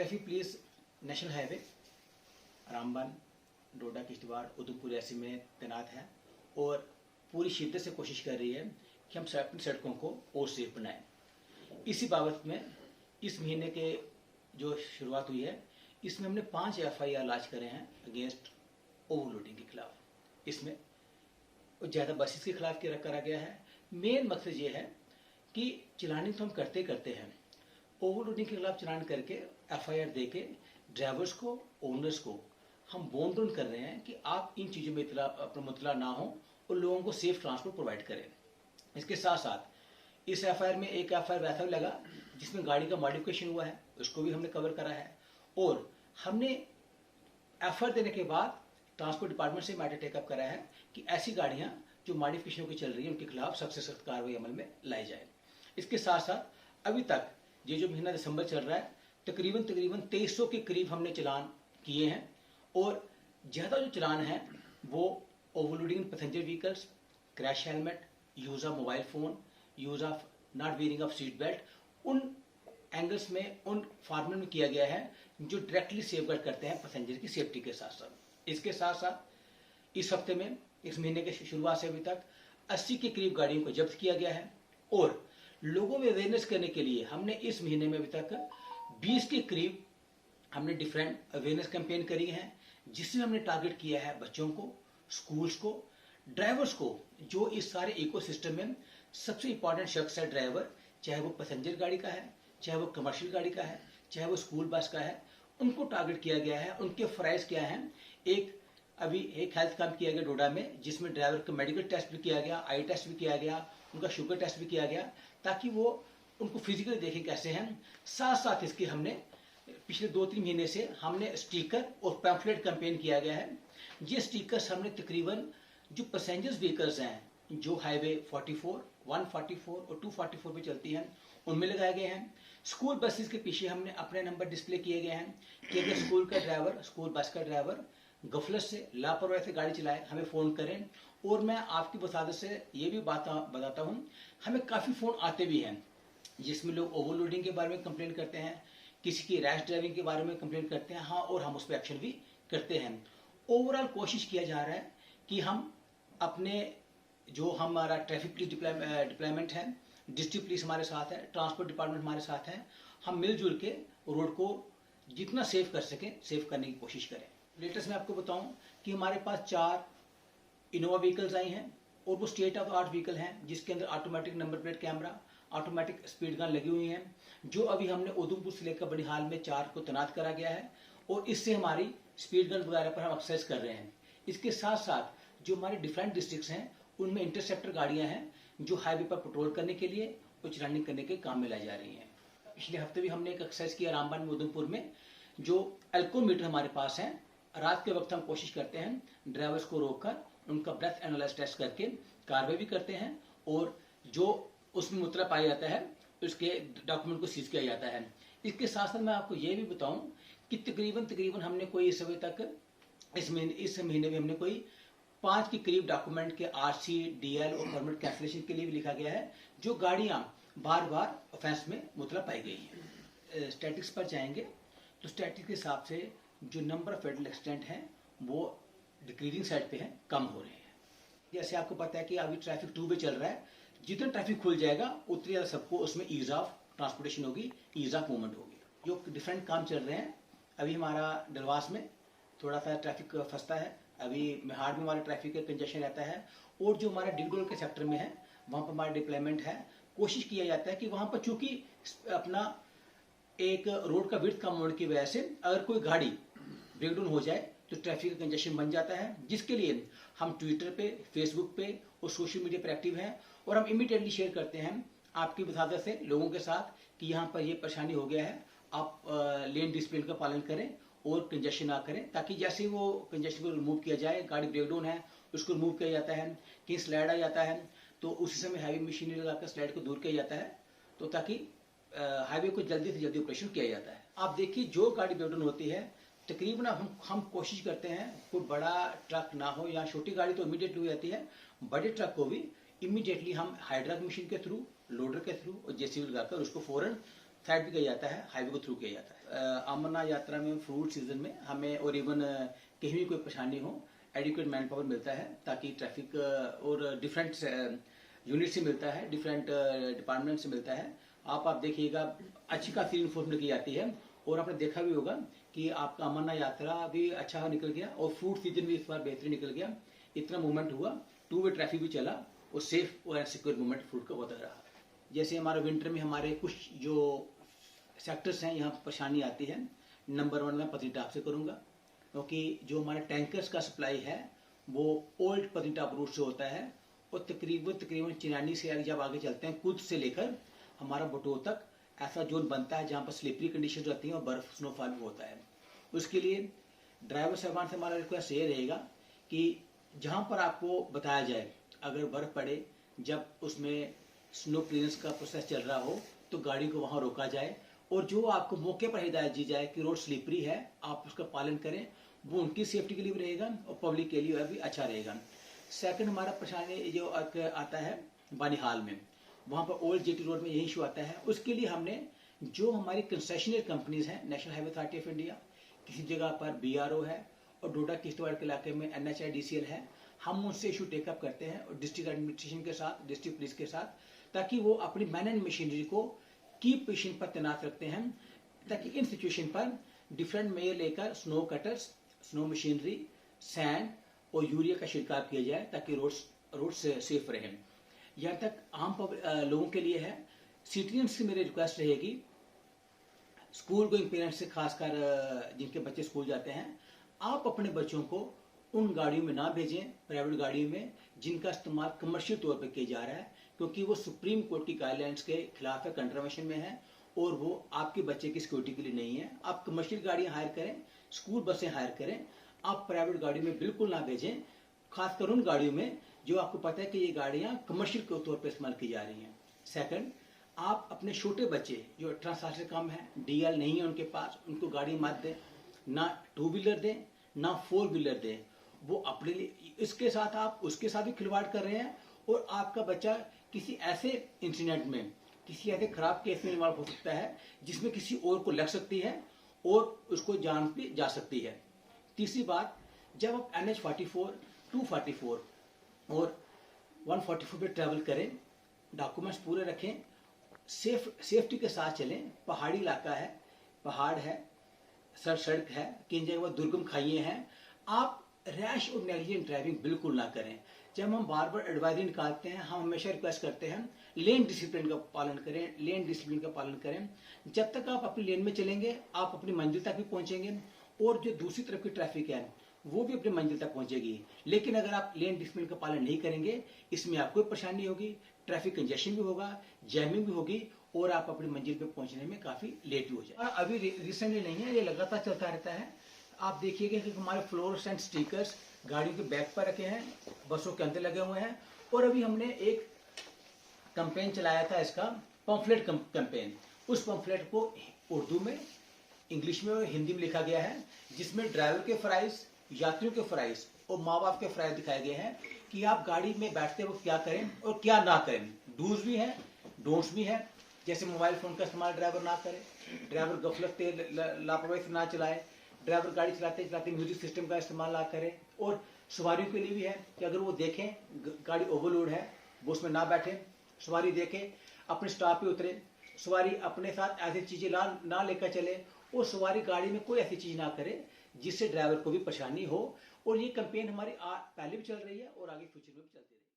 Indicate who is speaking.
Speaker 1: Traffic police national highway Ramban, Doda, Kishtwar, Udhampur ऐसे में तैनात है और पूरी शिद्दत से कोशिश कर रही है कि हम अपनी सड़कों को और सेफ बनाएं। इसी बाबत में इस महीने के जो शुरुआत हुई है, इसमें हमने 5 FIR लॉन्च करे हैं अगेंस्ट ओवरलोडिंग के खिलाफ। इसमें ज़्यादा बसेस के खिलाफ करा गया है। मेन मकसद ये है कि चलानी तो हम करते हैं, ओवरलोडिंग के खिलाफ चलान करके FIR दे के ड्राइवर्स को, ओनर्स को हम बोन कर रहे हैं कि आप इन चीज़ों में मुतला ना हो और लोगों को सेफ ट्रांसपोर्ट प्रोवाइड करें। इसके साथ साथ इस FIR में एक FIR वैसा भी लगा जिसमें गाड़ी का मॉडिफिकेशन हुआ है, उसको भी हमने कवर करा है। और हमने FIR देने के बाद ट्रांसपोर्ट डिपार्टमेंट से मैटर टेकअप करा है कि ऐसी गाड़ियां जो मॉडिफिकेशन की चल रही है उनके खिलाफ सख्त से सख्त कार्रवाई अमल में लाई जाए। इसके साथ साथ अभी तक ये जो महीना दिसंबर चल रहा है, तकरीबन 2300 के करीब हमने चलान किए हैं और ज़्यादा जो चलान है वो overloading passenger vehicles, crash helmet, use of mobile phone, use of not wearing of seat belt, उन एंगल्स में, उन फॉर्मेट में किया गया है जो डायरेक्टली सेफगार्ड करते हैं पैसेंजर की सेफ्टी के साथ साथ। इसके साथ साथ इस हफ्ते में, इस महीने के शुरुआत से अभी तक 80 के करीब गाड़ियों को जब्त किया गया है और लोगों में अवेयरनेस करने के लिए हमने इस महीने में अभी तक 20 के करीब हमने डिफरेंट अवेयरनेस कैंपेन करी हैं, जिसमें हमने टारगेट किया है बच्चों को, स्कूल्स को, ड्राइवर्स को, जो इस सारे इकोसिस्टम में सबसे इंपॉर्टेंट शख्स है ड्राइवर, चाहे वो पैसेंजर गाड़ी का है, चाहे वो कमर्शियल गाड़ी का है, चाहे वो स्कूल बस का है, उनको टारगेट किया गया है। उनके फ्राइज क्या हैं, अभी एक हेल्थ कैंप किया गया डोडा में, जिसमें ड्राइवर का मेडिकल टेस्ट भी किया गया, आई टेस्ट भी किया गया, उनका शुगर टेस्ट भी किया गया, ताकि वो उनको फिजिकली देखें कैसे हैं। साथ साथ इसके हमने पिछले 2-3 महीने से हमने स्टिकर और पैम्फलेट कैंपेन किया गया है। ये स्टिकर्स हमने तकरीबन जो पैसेंजर्स व्हीकल्स हैं जो हाईवे 44, 144 और 244 पे चलती हैं उनमें लगाए गए हैं। स्कूल बसेस के पीछे हमने अपने नंबर डिस्प्ले किए गए हैं कि अगर स्कूल का ड्राइवर, स्कूल बस का ड्राइवर गफलत से, लापरवाही से गाड़ी चलाए, हमें फ़ोन करें। और मैं आपकी बसादत से ये भी बताता हूँ, हमें काफ़ी फ़ोन आते भी हैं जिसमें लोग ओवरलोडिंग के बारे में कंप्लेन करते हैं, किसी की रैश ड्राइविंग के बारे में कंप्लेन करते हैं, हाँ, और हम उस पर एक्शन भी करते हैं। ओवरऑल कोशिश किया जा रहा है कि हम अपने जो हमारा ट्रैफिक पुलिस डिप्लॉयमेंट है, डिस्ट्रिक्ट पुलिस हमारे साथ है, ट्रांसपोर्ट डिपार्टमेंट हमारे साथ है, हम मिलजुल के रोड को जितना सेफ कर सकें, सेफ करने की कोशिश करें। लेटेस्ट मैं आपको बताऊं कि हमारे पास 4 इनोवा व्हीकल्स आई हैं और वो स्टेट ऑफ आर्ट व्हीकल हैं, जिसके अंदर automatic number plate camera, automatic speed gun लगी हुई हैं, जो अभी हमने उधमपुर से लेकर बनिहाल में 4 को तैनात करा गया है और इससे हमारी स्पीड गन वगैरह पर हम एक्सरसाइज कर रहे हैं। इसके साथ साथ जो हमारे डिफरेंट डिस्ट्रिक्ट्स हैं उनमें इंटरसेप्टर गाड़ियां हैं जो हाईवे पर पेट्रोल करने के लिए कुछ रनिंग करने के काम में लाई जा रही हैं। पिछले हफ्ते भी हमने एक एक्सरसाइज किया रामबन में, उधमपुर में, जो एल्कोमीटर हमारे पास है। रात के वक्त हम कोशिश करते हैं ड्राइवर्स को रोककर उनका ब्रेथ एनालाइज टेस्ट करके कार्रवाई भी करते हैं और जो उसमें मुतला पाया जाता है उसके डॉक्यूमेंट को सीज किया जाता है। इसके साथ साथ मैं आपको ये भी बताऊं कि तकरीबन हमने कोई इस समय तक इस महीने में हमने कोई 5 के करीब डॉक्यूमेंट के RC, DL और परमिट कैंसिलेशन के लिए भी लिखा गया है, जो गाड़ियां बार बार ऑफेंस में मुतला पाई गई हैं। स्टैटिक्स पर जाएंगे तो स्टैटिक्स के हिसाब से जो नंबर ऑफ फेटल एक्सीडेंट हैं वो डिक्रीजिंग साइड पे हैं, कम हो रहे हैं। जैसे आपको पता है कि अभी ट्रैफिक 2 पे चल रहा है, जितना ट्रैफिक खुल जाएगा उतनी ज़्यादा सबको उसमें ईज ऑफ ट्रांसपोर्टेशन होगी, ईज ऑफ मूवमेंट होगी। जो डिफरेंट काम चल रहे हैं, अभी हमारा डलवास में थोड़ा सा ट्रैफिक फंसता है, अभी मेहाड़ में हमारा ट्रैफिक का कंजेशन रहता है और जो हमारा डिगडोल के सेक्टर में है वहाँ पर हमारा डिप्लॉयमेंट है। कोशिश किया जाता है कि वहाँ पर चूंकि अपना एक रोड का विड्थ कम होने की वजह से अगर कोई गाड़ी ब्रेकडाउन हो जाए तो ट्रैफिक का कंजेशन बन जाता है, जिसके लिए हम ट्विटर पे, फेसबुक पे और सोशल मीडिया पर एक्टिव हैं और हम इमीडिएटली शेयर करते हैं आपकी वसादत से लोगों के साथ कि यहाँ पर ये परेशानी हो गया है, आप लेन डिसिप्लिन का पालन करें और कंजेशन ना करें, ताकि जैसे वो कंजेशन को रिमूव किया जाए, गाड़ी ब्रेकडाउन है उसको रिमूव किया जाता है, कहीं स्लाइड आ जाता है तो उसी समय हैवी मशीनरी लगाकर स्लाइड को दूर किया जाता है, तो ताकि हाईवे को जल्दी से जल्दी ऑपरेशन किया जाता है। आप देखिए जो गाड़ी ब्रेकडाउन होती है तकरीबन हम कोशिश करते हैं कोई बड़ा ट्रक ना हो या छोटी गाड़ी तो इमीडिएटली हो जाती है, बड़े ट्रक को भी इमीडिएटली हम हाइड्रालिक मशीन के थ्रू, लोडर के थ्रू और जेसीबी लगाकर उसको फौरन साइड पे किया जाता है, हाईवे को थ्रू किया जाता है। अमरनाथ यात्रा में फ्रूट सीजन में हमें और इवन कहीं भी कोई परेशानी हो, एडिक्वेट मैन पावर मिलता है, ताकि ट्रैफिक और डिफरेंट यूनिट से मिलता है, डिफरेंट डिपार्टमेंट से मिलता है। आप देखिएगा अच्छी खासी इन्फोर्समेंट की जाती है। और आपने देखा भी होगा कि आपका अमरनाथ यात्रा भी अच्छा निकल गया और फ्रूट सीजन भी इस बार बेहतरीन निकल गया। इतना मूवमेंट हुआ, 2 वे ट्रैफिक भी चला और सेफ और सिक्योर मूवमेंट फ्रूट का होता रहा। जैसे हमारे विंटर में हमारे कुछ जो सेक्टर्स हैं यहाँ परेशानी आती है। नंबर 1 मैं पत्नीटॉप से करूँगा, क्योंकि जो हमारे टैंकर्स का सप्लाई है वो ओल्ड पत्नीटॉप रूट से होता है और तकरीबन चिनानी से जब आगे चलते हैं, कुद से लेकर हमारा बटोर तक ऐसा जोन बनता है जहाँ पर स्लिपरी कंडीशन रहती है और बर्फ स्नोफॉल भी होता है। उसके लिए ड्राइवर साहबान से हमारा रिक्वेस्ट ये रहेगा कि जहाँ पर आपको बताया जाए अगर बर्फ पड़े, जब उसमें स्नो क्लियरेंस का प्रोसेस चल रहा हो, तो गाड़ी को वहाँ रोका जाए और जो आपको मौके पर हिदायत दी जाए कि रोड स्लिपरी है, आप उसका पालन करें। वो उनकी सेफ्टी के लिए भी रहेगा और पब्लिक के लिए भी अच्छा रहेगा। सेकंड हमारा परेशानी जो आता है बानिहाल में, वहाँ पर ओल्ड जेटी रोड में यही इशू आता है। उसके लिए हमने जो हमारी कंसेशनर कंपनीज हैं, national highway authority of India, किसी जगह पर BRO है और डोडा किश्तवाड़ के इलाके में NHIDCL है, हम उनसे इशू टेकअप करते हैं और डिस्ट्रिक्ट एडमिनिस्ट्रेशन के साथ, डिस्ट्रिक्ट पुलिस के साथ, ताकि वो अपनी मैन एंड मशीनरी को की पोजीशन पर तैनात रखते हैं, ताकि इन सिचुएशन पर डिफरेंट मेयर लेकर snow cutters, snow machinery, sand और यूरिया का छिड़काव किया जाए, ताकि रोड से सेफ रहें। यहाँ तक आम लोगों के लिए है। सिटीजन्स से मेरी रिक्वेस्ट रहेगी, स्कूल गोइंग पेरेंट्स से, खासकर जिनके बच्चे स्कूल जाते हैं, आप अपने बच्चों को उन गाड़ियों में ना भेजें, प्राइवेट गाड़ियों में जिनका इस्तेमाल कमर्शियल तौर पर किया जा रहा है, क्योंकि वो सुप्रीम कोर्ट की गाइडलाइंस के खिलाफ है, कंट्रावेंशन में है और वो आपके बच्चे की सिक्योरिटी के लिए नहीं है। आप कमर्शियल गाड़ियां हायर करें, स्कूल बसें हायर करें, आप प्राइवेट गाड़ी में बिल्कुल ना भेजें, खासकर उन गाड़ियों में जो आपको पता है कि ये गाड़ियां कमर्शियल के तौर पर इस्तेमाल की जा रही हैं। सेकंड, आप अपने छोटे बच्चे जो 18 साल से कम है, DL नहीं है उनके पास, उनको गाड़ी मत दें, ना 2 व्हीलर दें ना 4 व्हीलर दें। वो अपने लिए, इसके साथ आप उसके साथ भी खिलवाड़ कर रहे हैं और आपका बच्चा किसी ऐसे इंसिडेंट में, किसी ऐसे खराब केस में इन्वॉल्व हो सकता है जिसमें किसी और को लग सकती है और उसको जान भी जा सकती है। तीसरी बात, जब आप NH44, 244 और 144 पे ट्रैवल करें, डॉक्यूमेंट्स पूरे रखें, सेफ्टी के साथ चलें। पहाड़ी इलाका है, पहाड़ है, सड़क है, किन जगह दुर्गम खाइयां हैं। आप रैश और नेग्लिजेंट ड्राइविंग बिल्कुल ना करें। जब हम बार बार एडवाइजरी निकालते हैं, हम हमेशा रिक्वेस्ट करते हैं लेन डिसिप्लिन का पालन करें, लेन डिसिप्लिन का पालन करें। जब तक आप अपनी लेन में चलेंगे, आप अपनी मंजिल तक भी पहुंचेंगे और जो दूसरी तरफ की ट्रैफिक है वो भी अपनी मंजिल तक पहुंचेगी। लेकिन अगर आप लेन डिसिप्लिन का पालन नहीं करेंगे, इसमें आपको परेशानी होगी, ट्रैफिक कंजेशन भी होगा, जैमिंग भी होगी और आप अपनी मंजिल पे पहुंचने में काफी लेट भी हो जाए। अभी रिसेंटली नहीं है, ये लगातार चलता रहता है। आप देखिएगा कि हमारे फ्लोरोसेंट स्टिकर्स गाड़ियों के बैक पर रखे हैं, बसों के अंदर लगे हुए हैं। और अभी हमने एक कैंपेन चलाया था, इसका पम्फलेट कैंपेन। उस पम्फलेट को उर्दू में, इंग्लिश में और हिंदी में लिखा गया है, जिसमें ड्राइवर के फराइज, यात्रियों के फराइज और माँ बाप के फराइज दिखाए गए हैं कि आप गाड़ी में बैठते वक्त क्या करें और क्या ना करें। डूज भी है, डोंट्स भी है। जैसे मोबाइल फोन का इस्तेमाल ड्राइवर ना करे, ड्राइवर गफलत लापरवाही से ना चलाए, ड्राइवर गाड़ी चलाते चलाते म्यूजिक सिस्टम का इस्तेमाल ना करें। और सवारियों के लिए भी है कि अगर वो देखें गाड़ी ओवरलोड है, वो उसमें ना बैठे, सवारी देखे, अपने स्टॉप पे उतरे, सवारी अपने साथ ऐसी चीजें ना लेकर चले और सवारी गाड़ी में कोई ऐसी चीज ना करे जिससे ड्राइवर को भी परेशानी हो। और ये कैंपेन हमारी पहले भी चल रही है और आगे फ्यूचर में भी चलती रहेगी।